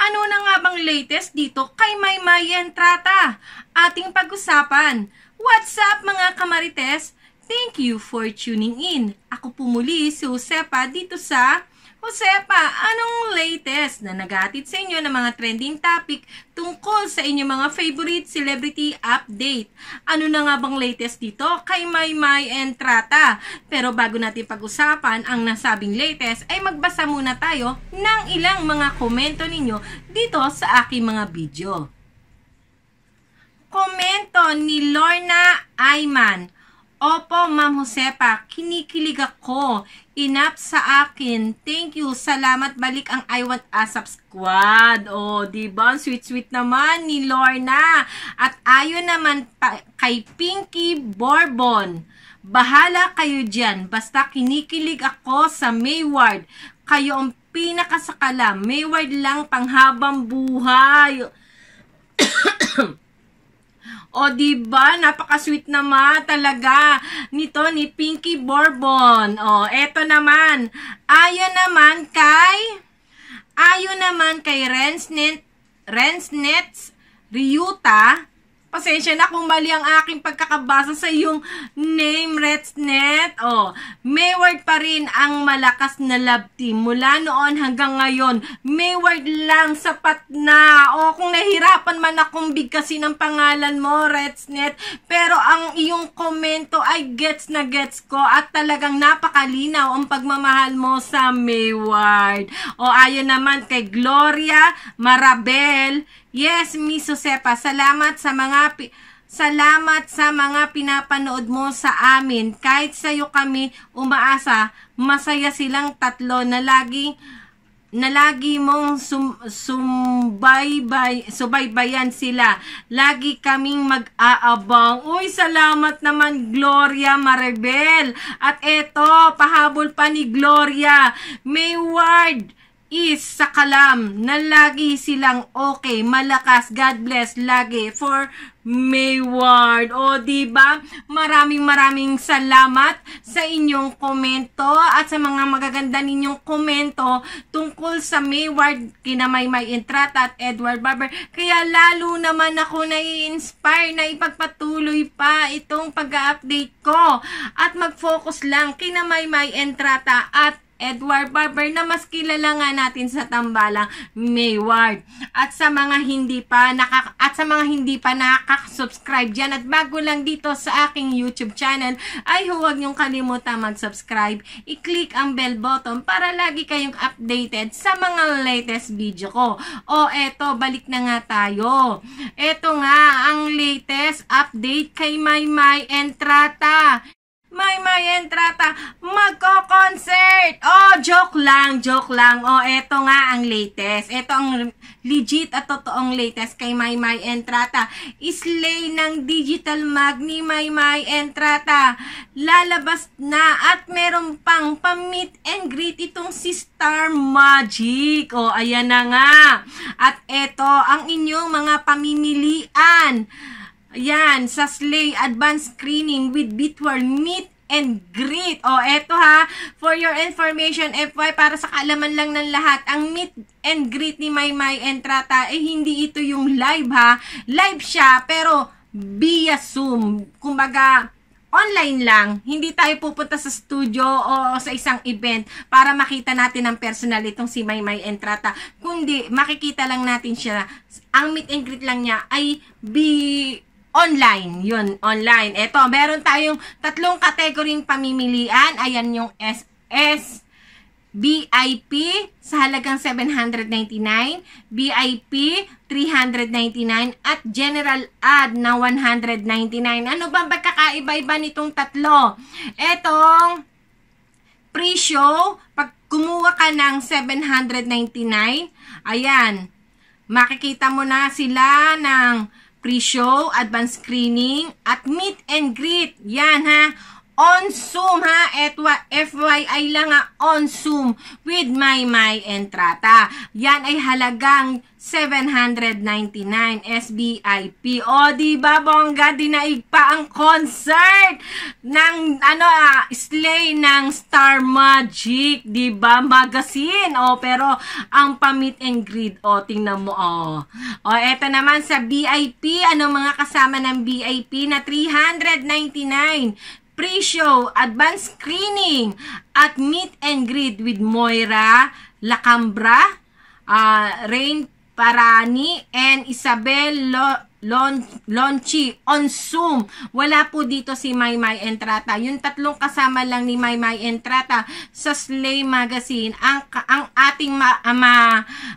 Ano na nga bang latest dito kay Maymay Entrata? Ating pag-usapan. What's up mga kamarites? Thank you for tuning in. Ako po muli si Josepa dito sa Josepa, anong latest na naghatid sa inyo ng mga trending topic tungkol sa inyong mga favorite celebrity update? Ano na nga bang latest dito kay Maymay Entrata? Pero bago natin pag-usapan ang nasabing latest, ay magbasa muna tayo ng ilang mga komento ninyo dito sa aking mga video. Komento ni Lorna Ayman. Opo, Ma'am Josepa, kinikilig ako. Enough sa akin. Thank you. Salamat. Balik ang I Want ASAP Squad. Oh, diba? Sweet-sweet naman ni Lorna. At ayon naman kay Pinky Bourbon. Bahala kayo dyan. Basta kinikilig ako sa Mayward. Kayo ang pinakasakala. Mayward lang panghabang buhay. O diba, napaka-sweet naman talaga nito ni Pinky Bourbon. O, eto naman. Ayon naman kay Rensnets Ryuta. Pasensya na kung mali ang aking pagkakabasa sa iyong name, Rensnet. O, Mayward pa rin ang malakas na love team. Mula noon hanggang ngayon, Mayward lang, sapat na. O, kung nahirapan man akong bigkasin ang pangalan mo, Rensnet, pero ang iyong komento ay gets na gets ko at talagang napakalinaw ang pagmamahal mo sa Mayward. O, ayon naman kay Gloria Marabel. Yes, Miss Josepa, salamat sa mga pinapanood mo sa amin. Kahit sa iyo kami umaasa, masaya silang tatlo na lagi mong subaybayan sila. Lagi kaming mag-aabang. Uy, salamat naman Gloria Maribel. At eto, pahabol pa ni Gloria. Mayward is sa kalam na lagi silang okay, malakas, God bless lagi for Mayward. O diba, maraming salamat sa inyong komento at sa mga magaganda ninyong komento tungkol sa Mayward, kina Maymay Entrata at Edward Barber. Kaya lalo naman ako nai-inspire na ipagpatuloy pa itong pag-update ko at mag-focus lang kina Maymay Entrata at Edward Barber na mas kilala nga natin sa tambalang Mayward. At sa mga hindi pa nakaka-subscribe diyan at bago lang dito sa aking YouTube channel, ay huwag niyong kalimutan mag-subscribe. I-click ang bell button para lagi kayong updated sa mga latest video ko. O eto, balik na nga tayo. Eto nga ang latest update kay Maymay Entrata. Maymay Entrata, magko-concert! Oh, joke lang. Oh, eto nga ang latest. Eto ang legit at totoong latest kay Maymay Entrata. Islay ng digital mag ni Maymay Entrata. Lalabas na at meron pang pa-meet and greet itong si Star Magic. Oh, ayan na nga. At eto ang inyong mga pamimilian. Yan, sa Slay Advanced Screening with Bitwar Meet and Greet. O, eto ha, for your information, FY, para sa kaalaman lang ng lahat, ang Meet and Greet ni Maymay Entrata, hindi ito yung live ha. Live siya, pero via Zoom. Kumbaga, online lang. Hindi tayo pupunta sa studio o sa isang event para makita natin ng personal itong si Maymay Entrata. Kundi, makikita lang natin siya. Ang Meet and Greet lang niya ay online. Yun, online. Eto, meron tayong tatlong kategoring pamimilian. Ayan yung SS, VIP sa halagang 799, VIP 399, at General Ad na 199. Ano ba pagkakaiba-iba nitong tatlo? Etong pre-show, pag kumuha ka ng 799, ayan, makikita mo na sila ng pre-show, advanced screening, at meet and greet. Yan ha. on Zoom ha, FYI lang ha, on Zoom with Maymay Entrata. Yan ay halagang 799 SBIP. O, diba, bongga, dinaig pa ang concert ng, slay ng Star Magic, diba, magazine. O, pero, ang pa-meet and greet, o, tingnan mo, o. O, eto naman sa VIP, mga kasama ng VIP na 399 pre-show, advanced screening, at meet and greet with Moira Lacambra, Rain Parani, and Isabel Lonchi on Zoom. Wala po dito si Maymay Entrata. Yung tatlong kasama lang ni Maymay Entrata sa Slay Magazine ang ating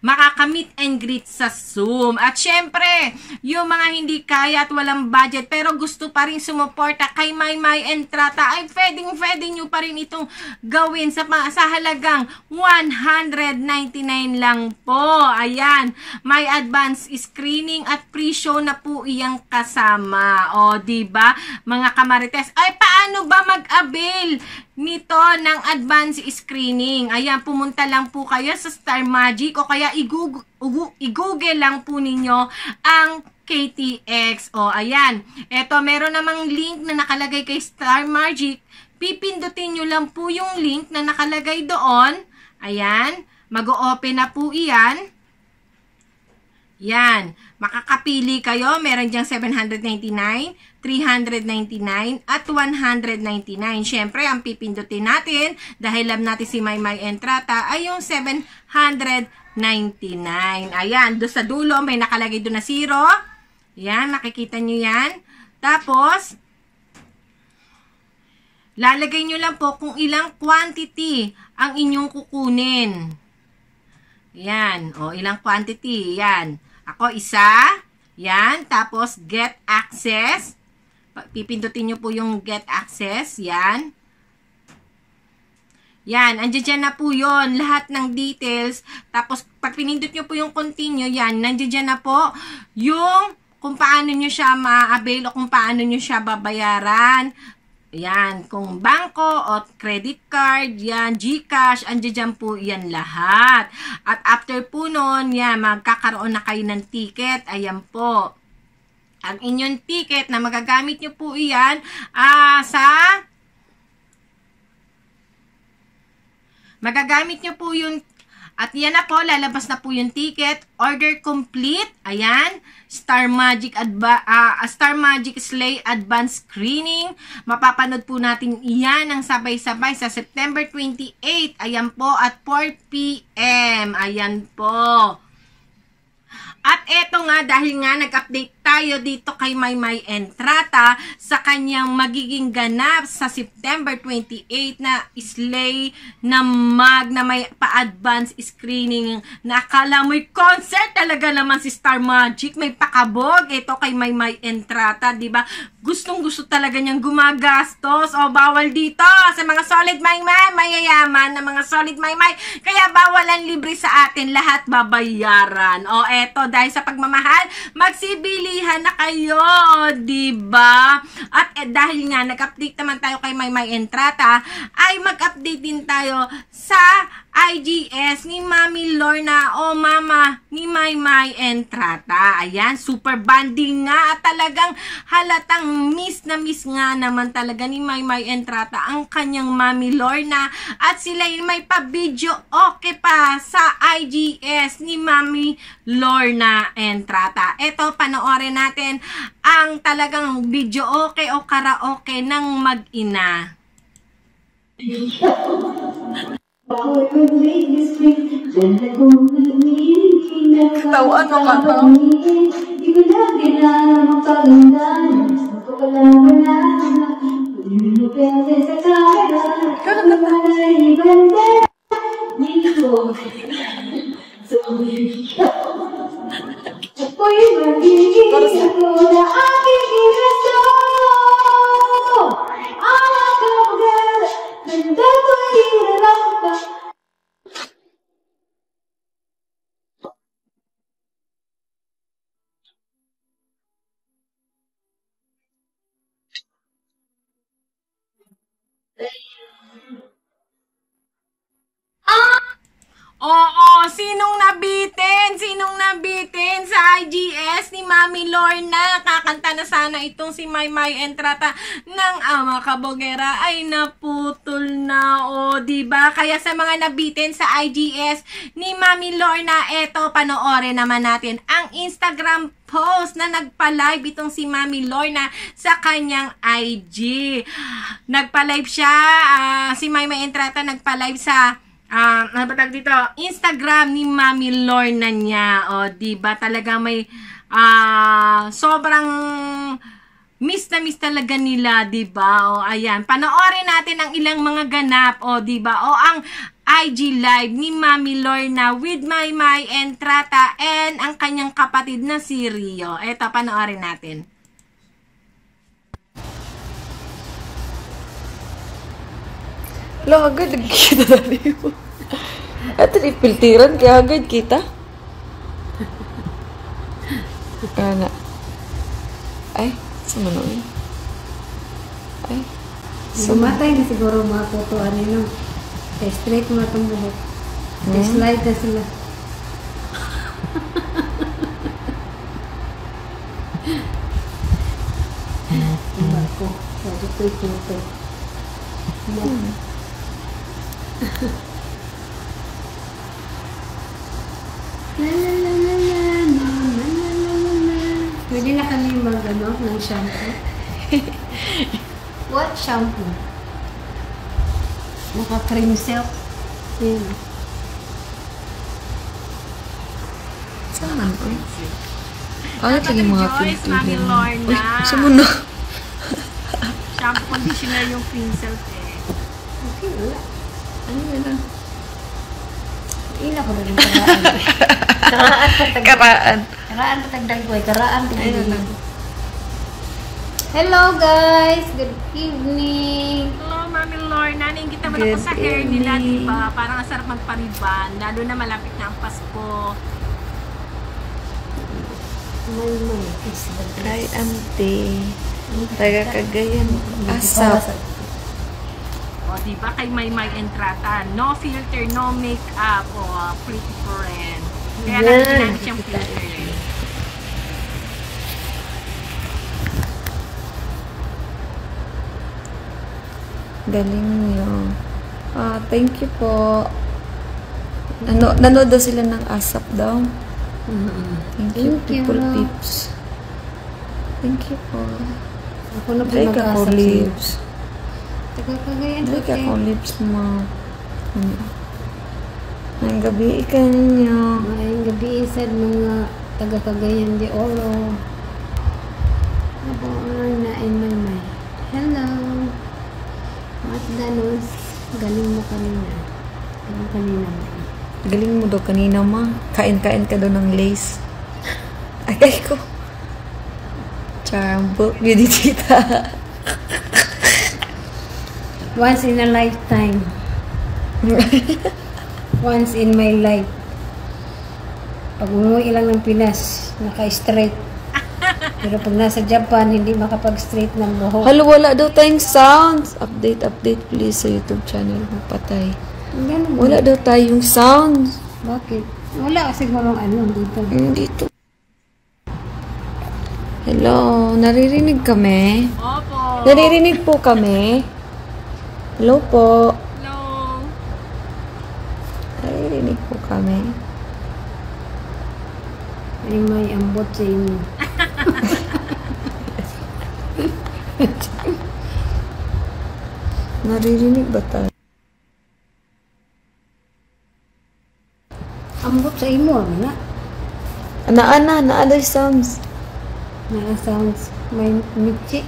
makakamit and greet sa Zoom. At syempre, yung mga hindi kaya at walang budget pero gusto pa rin sumuporta kay Maymay Entrata ay pwedeng nyo pa rin itong gawin sa halagang 199 lang po. Ayan, may advance screening at pre-show na po iyang kasama. O, diba, mga kamarites? Ay, paano ba mag-avail nito ng advance screening? Ayan, pumunta lang po kayo sa Star Magic o kaya i-google lang po ninyo ang KTX. O, ayan. Eto, meron namang link na nakalagay kay Star Magic. Pipindutin nyo lang po yung link na nakalagay doon. Ayan. Mag-o-open na po iyan. Yan. Makakapili kayo. Meron diyang 799, 399, at 199. Siyempre, ang pipindutin natin, dahil alam natin si Maymay Entrata, ay yung 799. Ayan. Doon sa dulo, may nakalagay doon na 0. Yan. Makikita nyo yan. Tapos, lalagay nyo lang po kung ilang quantity ang inyong kukunin. Yan. O, ilang quantity. Yan. Ako, isa. Yan. Tapos, get access. Pipindutin nyo po yung get access. Yan. Yan. Andiyan na po yon lahat ng details. Tapos, pag pinindot nyo po yung continue, yan. Nandiyan na po yung kung paano nyo siya ma-avail o kung paano nyo siya babayaran. Yan, kung bangko o credit card, yan, GCash, andyan po yan lahat. At after po nun, yan, magkakaroon na kayo ng ticket. Ayan po. Ang inyong ticket na magagamit nyo po iyan magagamit nyo po yung at yan na po, lalabas na po yung ticket. Order complete. Ayan. Star Magic Slay Advanced Screening. Mapapanood po natin iyan ng sabay-sabay sa September 28. Ayan po at 4 p.m. Ayan po. At eto nga, dahil nga nag-update tayo dito kay Maymay Entrata sa kanyang magiging ganap sa September 28 na Slay na may pa-advance screening na akala mo'y concert talaga naman si Star Magic. May pakabog. Ito kay Maymay Entrata, diba? Gustong-gusto talaga niyang gumagastos. O, bawal dito sa mga solid Maymay, mayayaman na mga solid Maymay. Kaya bawal ang libre sa atin. Lahat babayaran. O, eto, dahil sa pagmamahal, magsibilihan na kayo, diba? At dahil nga nag-update naman tayo kay Maymay Entrata, ay mag-update din tayo sa IGS ni Mami Lorna o Mama ni Maymay Entrata. Ayan, super banding nga at talagang halatang miss na miss nga naman talaga ni Maymay Entrata ang kanyang Mami Lorna at sila may pa-video okay pa sa IGS ni Mami Lorna Entrata. Ito, panoorin natin ang talagang video okay o karaoke ng mag-ina. Tawan mo ka to. Di ko na kailangan magpagandaan. Magpapalaman na. Hindi mo pwede sa kamera. Kamalay banda. Dito. Ako'y magiging ako na aking ginasto. Ang kapagala. Ganda ko'y hirarampa. Oo, sinong nabitin? Sinong nabitin sa IGS ni Mami Lorna? Kakanta na sana itong si Maymay Entrata ng Ama Kabogera ay naputol na, o diba? Kaya sa mga nabitin sa IGS ni Mami Lorna, eto, panoorin naman natin ang Instagram post na nagpa-live itong si Mami Lorna sa kanyang IG. Nagpa-live siya, si Maymay Entrata nagpa-live sa ano ba tawag dito? Instagram ni Mami Lorna niya. O, diba? Talaga may sobrang miss na miss talaga nila, diba? O, ayan. Panoorin natin ang ilang mga ganap. O, diba? O, ang IG live ni Mami Lorna with Maymay Entrata and ang kanyang kapatid na si Rio. Eto, panoorin natin. Lo, agad nagkita na rin mo. At pinipiltiran, kaya agad kita. Kaya na. Ay, sumanoy. Ay, Sumatay na siguro mga putuan nino. Kaya straight mo itong buhok. Kaya slide na sila. Barko. Sabi ko ito. Pwede na kami mag-ano ng shampoo. What shampoo? Naka-cream silk. Yan. saan man ko? Ano ito yung mga Joyce, Mami Lorna. Uy, sumuno. Shampoo conditioner yung pincel eh. Okay, wala. Ano yun ah? Ila ko na rin karaan. Karaan patagdag. Karaan. Karaan patagdag ko. Karaan Ayun patagdag. na. Hello guys! Good evening! Hello, Mami Lorna. Naingit naman ako Good sa hair nila, evening. diba? Parang ang sarap magpariban. Lalo na malapit na ang Pasko. May kiss the Ay, ante. Taga Cagayan. Asap. O, diba? Kay Maymay Entrata. No filter, no makeup. O, pretty friend. Kaya Yan. lang ginamit siyang filter eh. Galing niyo. Thank you po. Nanood daw sila ng Asap daw. Thank you, Thank you. people peeps. Thank you po. Ako na po Drake ako mag-asap sa'yo. lips. Taga-Cagayan po Drake kayo. ako lips mo. Ang gabi ikan niyo. Ngayong gabi isad mga taga-Cagayan de Oro. Ako ang nain may. Hello! At Danos, galing mo kanina. Galing kanina mo. Galing mo daw kanina ma. Kain-kain ka daw ng lace. Ay ko. Charambok. Yun tita. Once in a lifetime. Once in my life. Pag umuwi lang ng Pinas, naka-straight. Pero pag nasa Japan, hindi makapag-straight ng buhok. Halo, wala daw tayong sounds. Update please sa YouTube channel mo. Patay. Ganun. Wala daw tayong sounds. Bakit? Wala kasi marong ano dito. Dito. Hello, naririnig kami? Opo. Naririnig po kami? Hello po. Hello. Naririnig po kami. Ay may ambot sa inyo. Naririnig ba tayo? Ambot sa imo, na? Naalay sounds. Sounds may mitsi.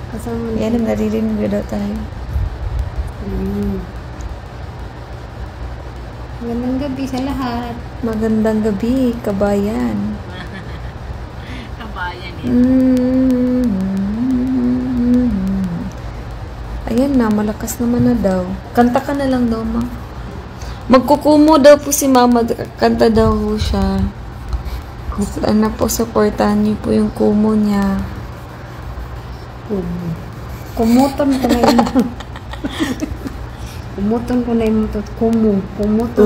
Kasama Yan ang naririnig ba daw tayo? Magandang gabi sa lahat. Magandang gabi, kabayan. Kabayan eh. Ayan na, malakas naman na daw. Kanta ka na lang daw, ma. Magkukumo daw po si mama. Kanta daw po siya. Ano po, supportahan niyo po yung kumo niya. Kumu. Kumuton ko na imo. Kumuton ko na imo to. Kumuton ko na imo to.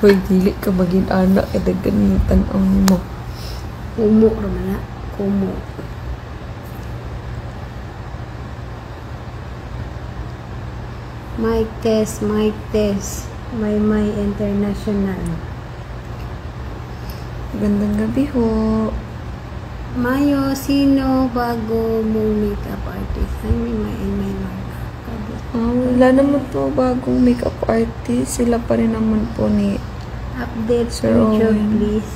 Hoy, dili ka maging anak. Kadagan yung tanaw mo. Kumu naman na. Kumu. Mic test, mic test. May international. Gandang gabi ho. Mayo, sino bago mong makeup artist? Ay, may Lorna. Wala naman po bagong makeup artist. Sila pa rin naman po ni Update Sir picture, Owen. please.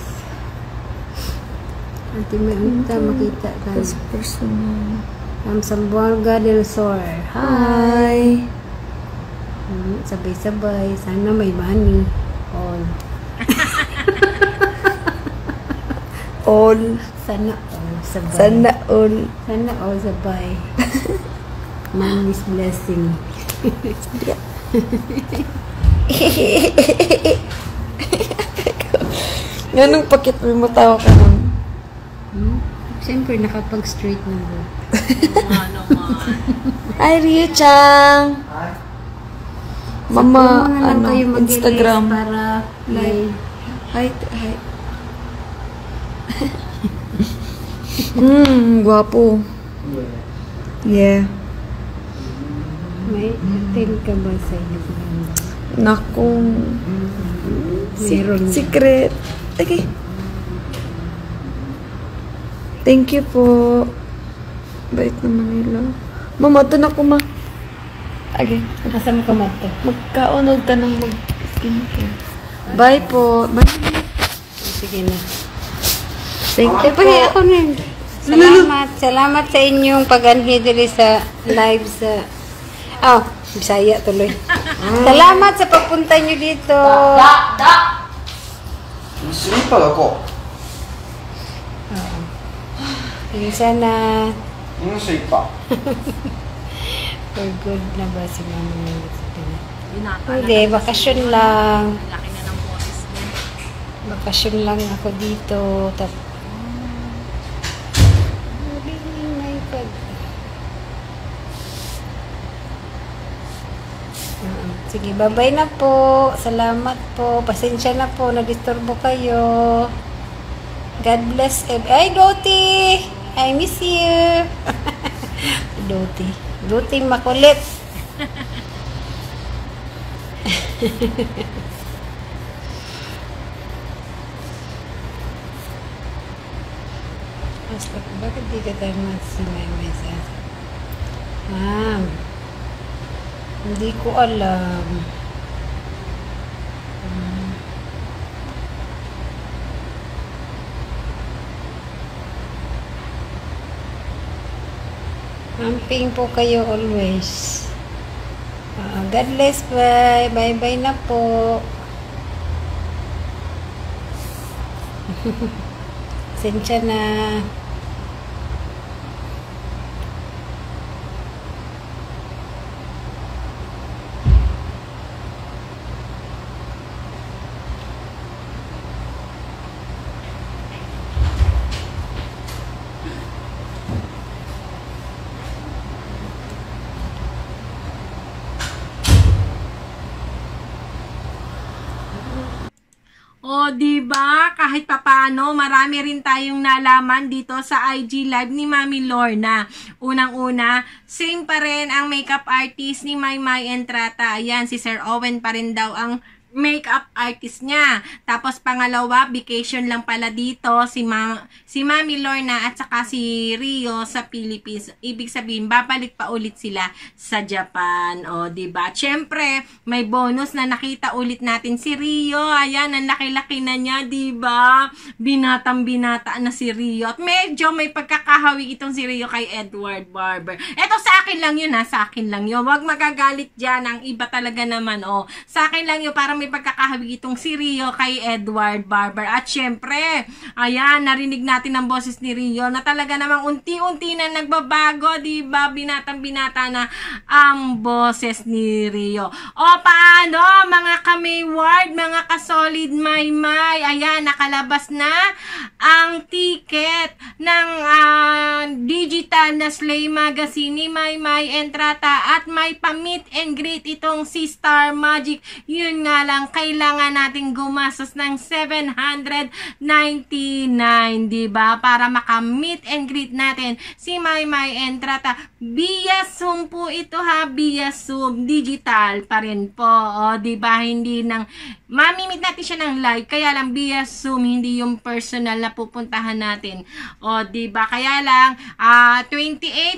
Ate may unta makita ka. This personal. From Zamboanga del Sur. Hi! Sabay-sabay. Sana may money. All. All. Sana all. Sabay. Sana all. Sana all sabay. Money's blessing. Ganong pakit mo tawa ka nun? Siyempre, nakapag-straight na ba? Hi, Ryu-chan! Mama, Muna lang kayo mag-release Instagram. para live. Hi. Guwapo. Yeah. May attend ka ba sa Instagram? Naku. Meron. Secret. Okay. Thank you po. Bait naman nila. Mama, ito na ko, ma. Okay. Asa mo ka mato? Magkaunod ka ng mag-skincare. Bye po. Bye. Sige na. Thank you po. Ako na yun. Salamat sa inyong pag-anhi dili sa live sa... Bisaya tuloy. Salamat sa pagpunta nyo dito. Sinipa ako. Sana Yung sinipa. for good na ba si Mama Nila? Hindi, bakasyon lang. Laki na ng boses niya. Bakasyon lang ako dito. May pag... Sige, bye-bye na po. Salamat po. Pasensya na po. Nadisturbo kayo. God bless. Ay, Doti! I miss you. Doti. Doti makulit. Basta, bakit di ka tayo message? Hindi ko alam. Amping po kayo always. God bless. Bye. Bye-bye na po. Sensya na. O, di ba? Kahit papaano, marami rin tayong nalaman dito sa IG Live ni Mami Lorna. Unang-una, same pa rin ang makeup artist ni Maymay Entrata. Ayan, si Sir Owen pa rin daw ang makeup artist niya. Tapos pangalawa, vacation lang pala dito si Mami Lorna at saka si Rio sa Philippines. Ibig sabihin, babalik pa ulit sila sa Japan. O, diba? Siyempre, may bonus na nakita ulit natin si Rio. Ayan, ang laki-laki na niya, diba? Binatang-binata na si Rio. At medyo may pagkakahawi itong si Rio kay Edward Barber. Eto, sa akin lang yun, ha? Sa akin lang yun. Huwag magagalit dyan. Ang iba talaga naman, Sa akin lang yun, para may pagkakahawig itong si Rio kay Edward Barber. At syempre, ayan, narinig natin ang boses ni Rio na talaga namang unti-unti na nagbabago, diba? Binatang-binata na ang boses ni Rio. O paano, mga ka-Mayward, mga ka-solid Maymay, ayan, nakalabas na ang ticket ng digital na Slay Magazine ni Maymay Entrata at may pa-meet and greet itong si Star Magic. Yun nga lang, kailangan nating gumastos ng 799, diba? Para maka-meet and greet natin si Maymay Entrata. Via Zoom po ito ha, via Zoom, digital pa rin po. O, diba? Hindi nang, mamimit natin siya ng live, kaya lang via Zoom, hindi yung personal na pupuntahan natin. O, diba? Kaya lang,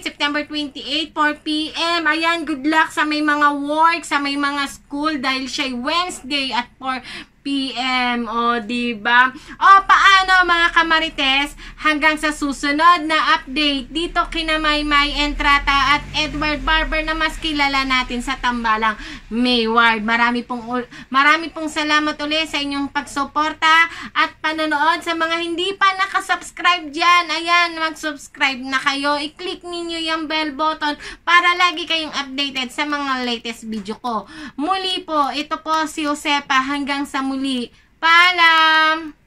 September 28, 4 p.m. Ayan, good luck sa may mga work, sa may mga school, dahil siya'y Wednesday at 4 p.m. O, diba? O, paano mga kamarites? Hanggang sa susunod na update dito kina Maymay Entrata at Edward Barber na mas kilala natin sa tambalang Mayward. Marami pong salamat ulit sa inyong pagsuporta at panonood. Sa mga hindi pa nakasubscribe dyan, ayan, mag-subscribe na kayo. I-click ninyo yung bell button para lagi kayong updated sa mga latest video ko. Muli po, ito po si Josepa. Hanggang sa muli. Paalam!